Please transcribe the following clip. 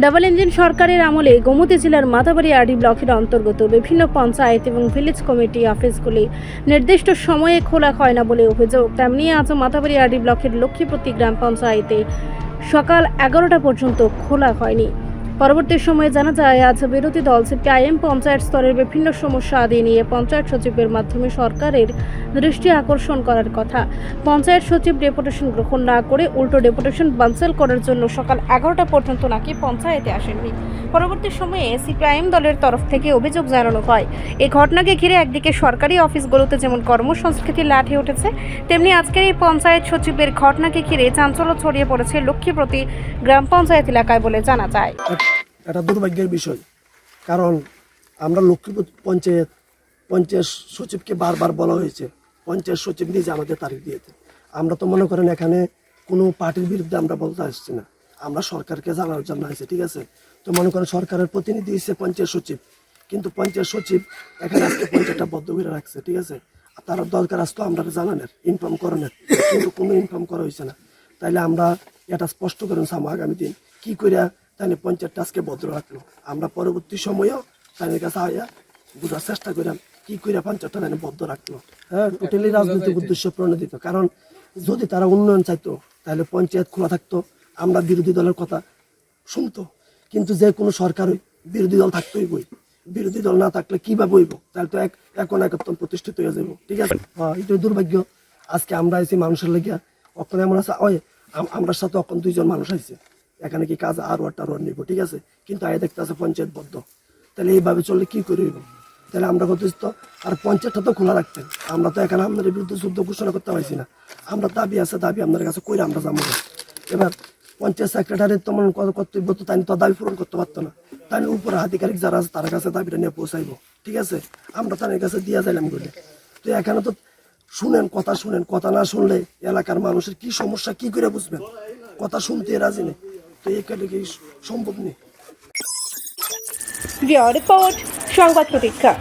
Double engine সরকারের আমলে গোমতী জেলার মাতাবাড়ি আরডি ব্লকের অন্তর্গত বিভিন্ন পঞ্চায়েত এবং ভিলেজ কমিটি অফিসগুলি নির্দিষ্ট সময়ে খোলা হয় না বলে অভিযোগ। তেমনি আজ মাতাবাড়ি আরডি ব্লকের লক্ষ্মীপতি গ্রাম পঞ্চায়েতে সকাল 11টা পর্যন্ত খোলা হয়নি। পরবর্তী সময়ে জানা যায়, আজ বিরোধী দল সিপিআইএম পঞ্চায়েত স্তরের বিভিন্ন সমস্যা আদি নিয়ে পঞ্চায়েত সচিবের মাধ্যমে সরকারের দৃষ্টি আকর্ষণ করার কথা। পঞ্চায়েত সচিব ডেপুটেশন গ্রহণ না করে উল্টো ডেপুটেশন বানচাল করার জন্য সকাল 11টা পর্যন্ত নাকি পঞ্চায়েতে আসেননি। পরবর্তী সময়ে সিপিআইএম দলের তরফ থেকে অভিযোগ জানানো হয়। এই ঘটনাকে ঘিরে একদিকে সরকারি অফিসগুলোতে যেমন কর্মসংস্কৃতি লাঠি উঠেছে, তেমনি আজকের এই পঞ্চায়েত সচিবের ঘটনাকে ঘিরে চাঞ্চল্য ছড়িয়ে পড়েছে লক্ষ্মীপতি গ্রাম পঞ্চায়েত এলাকায় বলে জানা যায়। এটা দুর্ভাগ্যের বিষয়, কারণ আমরা লক্ষ্মীপতি পঞ্চায়েত সচিবকে বারবার বলা হয়েছে, পঞ্চায়েত সচিব নিজে আমাদের তারিখ দিয়েছে। আমরা তো মনে করেন এখানে কোনো পার্টির বিরুদ্ধে আমরা বলতে আসছি না, আমরা সরকারকে জানার জন্য আসছি, ঠিক আছে। তো মনে করেন সরকারের প্রতিনিধি হিসেবে পঞ্চায়েত সচিব, কিন্তু পঞ্চায়েত সচিব এখানে আজকে পঞ্চায়েতটা বদ্ধ করে রাখছে, ঠিক আছে। তার দরকার আসতো আমরা জানানের, ইনফর্ম করানোর, কিন্তু কোনো ইনফর্ম করা হয়েছে না। তাইলে আমরা এটা স্পষ্ট করেন সামা আগামী দিন কী করে তাহলে পঞ্চায়েতটা আজকে ভদ্র রাখলো। আমরা পরবর্তী সময়েও তাদের কাছে আয়া বোঝার চেষ্টা করলাম কী করে পঞ্চায়েতটা তাহলে ভদ্র রাখলো। হ্যাঁ, টোটালি রাজনৈতিক উদ্দেশ্য প্রণোদিত। কারণ যদি তারা উন্নয়ন চাইতো তাহলে পঞ্চায়েত খোলা থাকতো, আমরা বিরোধী দলের কথা শুনতো। কিন্তু যে কোনো সরকারই বিরোধী দল থাকতোই বই, বিরোধী দল না থাকলে কীভাবে বইব, তাহলে তো এখন একত্র প্রতিষ্ঠিত হয়ে যাব, ঠিক আছে। এটা দুর্ভাগ্য। আজকে আমরা আইছি মানুষের লেগে, অখন এমন আছে ওই আমরার সাথে অখন দুইজন মানুষ আইছে, এখানে কি কাজ আর নিব, ঠিক আছে। কিন্তু আয় দেখতে আছে পঞ্চায়েত বদ্ধ, তাহলে এইভাবে চললে কি করে হইব? তাহলে আমরা প্রতিষ্ঠিত আর পঞ্চায়েতটা তো খোলা রাখতেন। আমরা তো এখানে আপনাদের বিরুদ্ধে যুদ্ধ ঘোষণা করতে পারছি না। আমরা দাবি আছে, দাবি আপনাদের কাছে কইরা আমরা যাবো। এবার পঞ্চায়েত সেক্রেটারির তেমন কর্তব্য তো তাই তো দাবি পূরণ করতে পারতো না, তাই উপরে আধিকারিক যারা আছে তার কাছে দাবিটা নিয়ে পৌঁছাইবো, ঠিক আছে। আমরা তাদের কাছে দিয়ে যাইলাম বলে। তো এখানে তো শুনেন, কথা না শুনলে এলাকার মানুষের কি সমস্যা কি করে বুঝবেন? কথা শুনতে রাজি নেই, তো এখানে কি সম্ভব নেই। রিপোর্ট সংবাদ প্রতীক্ষা।